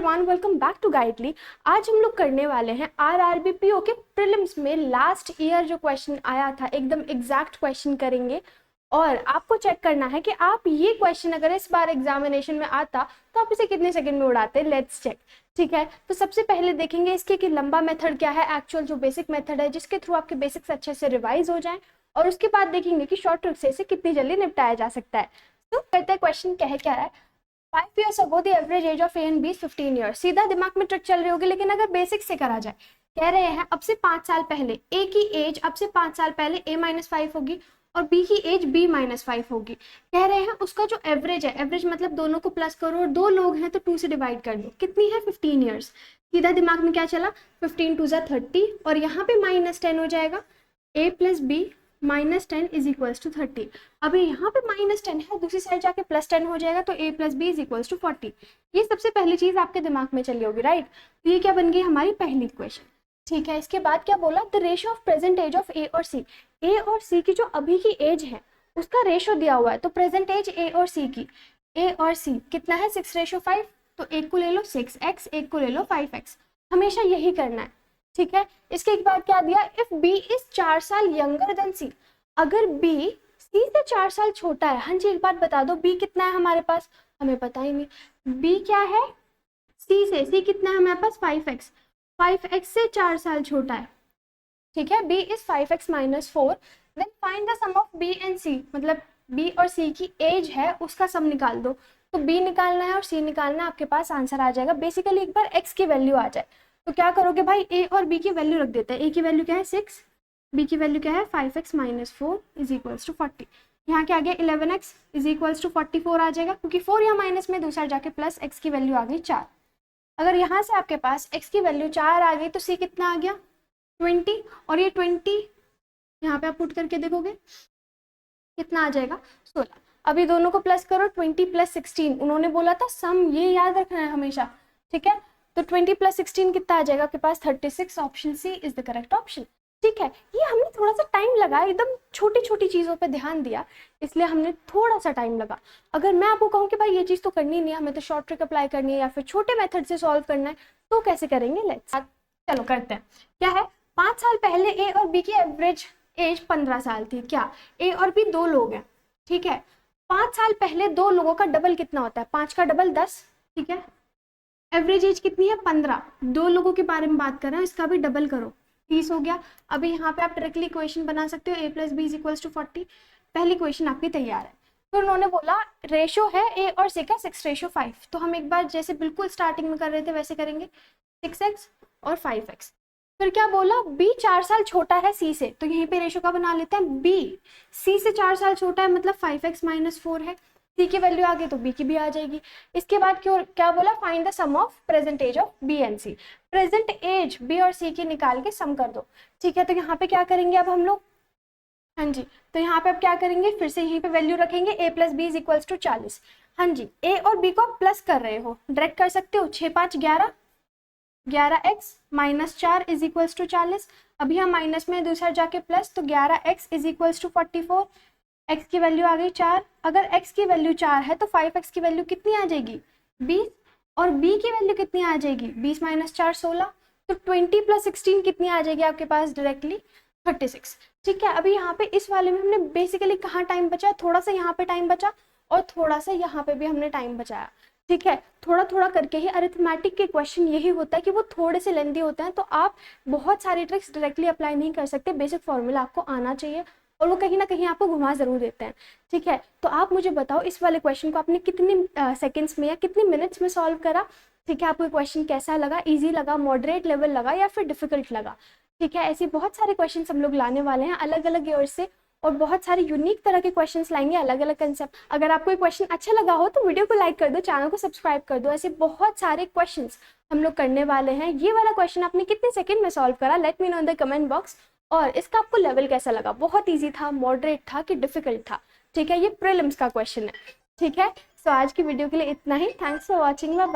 Everyone, welcome back to Guidely. आज हम लोग करने वाले हैं आरआरबी पीओ के प्रीलिम्स में लास्ट ईयर जो क्वेश्चन आया था, एकदम एग्जैक्ट क्वेश्चन करेंगे। और आपको चेक करना है कि आप ये क्वेश्चन अगर इस बार एग्जामिनेशन में आता तो आप इसे कितने सेकंड में उड़ाते। Let's check. ठीक है, तो सबसे पहले देखेंगे इसके कि लंबा मेथड क्या है, एक्चुअल जो बेसिक मेथड है जिसके थ्रू आपके बेसिक्स अच्छे से रिवाइज हो जाएं। और उसके बाद देखेंगे कि शॉर्ट ट्रिक से इसे कितनी जल्दी निपटाया जा सकता है। तो करते हैं, क्वेश्चन कह क्या रहा है। 5 years ago the average age of A and B is 15 years। सीधा दिमाग में ट्रिक चल रही होगी, लेकिन अगर बेसिक से करा जाए, कह रहे हैं अब से 5 साल पहले A की एज अब से 5 साल पहले A-5 होगी और B की एज B-5 होगी। कह रहे हैं उसका जो एवरेज है, एवरेज मतलब दोनों को प्लस करो और दो लोग हैं तो 2 से डिवाइड कर दो, कितनी है 15 ईयर्स। सीधा दिमाग में क्या चला, 15 2 30 और यहाँ पे -10 हो जाएगा। A + B -10 is equals to 30। अभी यहाँ पे -10 है, दूसरी साइड जाके +10 हो जाएगा तो A + B is equals to 40। ये सबसे पहली चीज आपके दिमाग में चली होगी, राइट। तो ये क्या बन गई हमारी पहली इक्वेशन। ठीक है, इसके बाद क्या बोला, the ratio of present age of A और C। A और C की जो अभी की एज है उसका रेशियो दिया हुआ है, तो प्रेजेंट एज A और C की, A और C कितना है 6:5। तो एक को ले लो 6x, एक को ले लो 5x, हमेशा यही करना है। ठीक है, इसके बाद क्या दिया, इफ B इज 4 साल यंगर देन C। अगर B C से 4 साल छोटा है, हाँ जी एक बात बता दो, B कितना है हमारे पास, हमें पता ही नहीं। B क्या है C से, C कितना है हमारे पास 5x, 5x से 4 साल छोटा है। ठीक है, B is 5x - 4। Then find the sum of B and C, मतलब B और C की एज है उसका सम निकाल दो। तो B निकालना है और C निकालना है, आपके पास आंसर आ जाएगा। बेसिकली एक बार x की वैल्यू आ जाए तो क्या करोगे भाई, A और B की वैल्यू रख देते हैं। A की वैल्यू क्या है 6, B की वैल्यू क्या है 5x - 4 इज इक्वल्स टू 40। यहाँ क्या आ गया 11x इज इक्वल्स टू 44 आ जाएगा, क्योंकि 4 या माइनस में दूसरा जाके प्लस x की वैल्यू आ गई 4। अगर यहाँ से आपके पास x की वैल्यू 4 आ गई तो C कितना आ गया 20, और ये 20 यहाँ पे आप पुट करके देखोगे कितना आ जाएगा 16। अभी दोनों को प्लस करो, 20 + 16, उन्होंने बोला था सम, ये याद रखना है हमेशा। ठीक है, तो 20 + 16 कितना आ जाएगा आपके पास 36। Option C is the correct option. ठीक है, ये हमने थोड़ा सा टाइम लगा, एकदम छोटी छोटी चीजों पे ध्यान दिया, इसलिए हमने थोड़ा सा टाइम लगा। अगर मैं आपको कहूँ कि भाई ये चीज तो करनी नहीं है, हमें तो शॉर्ट ट्रिक अप्लाई करनी है या फिर छोटे मेथड से सॉल्व करना है, तो कैसे करेंगे, लेट्स चलो करते हैं। क्या है, 5 साल पहले ए और बी की एवरेज एज 15 साल थी। क्या, ए और बी दो लोग हैं। ठीक है, 5 साल पहले दो लोगों का डबल कितना होता है, 5 का डबल 10। ठीक है, एवरेज एज कितनी है 15, दो लोगों के बारे में बात कर रहे हैं, इसका भी डबल करो 30 हो गया। अभी यहाँ पे आप डायरेक्टली इक्वेशन बना सकते हो, A + B is equals to 40। पहली इक्वेशन आपकी तैयार है। तो उन्होंने बोला रेशो है A और C का 6:5। तो हम एक बार जैसे बिल्कुल स्टार्टिंग में कर रहे थे वैसे करेंगे, 6x और 5x। फिर क्या बोला, B 4 साल छोटा है C से, तो यहीं पे रेशो का बना लेते हैं। B C से 4 साल छोटा है, मतलब 5x - 4 है। C की वैल्यू आ गई तो B की भी आ जाएगी। इसके बाद क्यों क्या बोला, find the sum of present age of B and C। Present age B और C की निकाल के सम कर दो। ठीक है, तो यहाँ पे क्या करेंगे अब हम लोग, हाँ जी, तो यहाँ पे अब क्या करेंगे, फिर से यहीं पे वैल्यू रखेंगे, A + B is equals to 40। हाँ जी, A और B को आप प्लस कर रहे हो, डायरेक्ट कर सकते हो, 6 5 11, 11x - 4 इज इक्वल्स टू 40। अभी हम माइनस में दूसरा जाके प्लस, तो 11x is equals to 44। x की वैल्यू आ गई 4। अगर x की वैल्यू 4 है तो 5x की वैल्यू कितनी आ जाएगी 20, और b की वैल्यू कितनी आ जाएगी 20 - 4 16। तो 20 + 16 कितनी आ जाएगी आपके पास डायरेक्टली 36। ठीक है, अभी यहाँ पे इस वाले में हमने बेसिकली कहाँ टाइम बचा, थोड़ा सा यहाँ पे टाइम बचा और थोड़ा सा यहाँ पे भी हमने टाइम बचाया। ठीक है, थोड़ा थोड़ा करके ही अरिथमेटिक के क्वेश्चन यही होता है कि वो थोड़े से लेंदी होते हैं, तो आप बहुत सारी ट्रिक्स डायरेक्टली अप्लाई नहीं कर सकते, बेसिक फॉर्मूला आपको आना चाहिए और वो कहीं ना कहीं आपको घुमा जरूर देते हैं। ठीक है, तो आप मुझे बताओ इस वाले क्वेश्चन को आपने कितने सेकंड्स में या कितने मिनट्स में सॉल्व करा। ठीक है, आपको क्वेश्चन कैसा लगा, इजी लगा, मॉडरेट लेवल लगा या फिर डिफिकल्ट लगा। ठीक है, ऐसे बहुत सारे क्वेश्चन हम लोग लाने वाले हैं अलग अलग ईयर से, और बहुत सारे यूनिक तरह के क्वेश्चंस लाएंगे, अलग अलग कंसेप्ट। अगर आपको ये क्वेश्चन अच्छा लगा हो तो वीडियो को लाइक कर दो, चैनल को सब्सक्राइब कर दो। ऐसे बहुत सारे क्वेश्चंस हम लोग करने वाले हैं। ये वाला क्वेश्चन आपने कितने सेकंड में सॉल्व करा, let me know in the comment box. और इसका आपको लेवल कैसा लगा, बहुत ईजी था, मॉडरेट था कि डिफिकल्ट था। ठीक है, ये प्रीलिम्स का क्वेश्चन है। ठीक है, सो आज की वीडियो के लिए इतना ही। Thanks for watching, bye bye.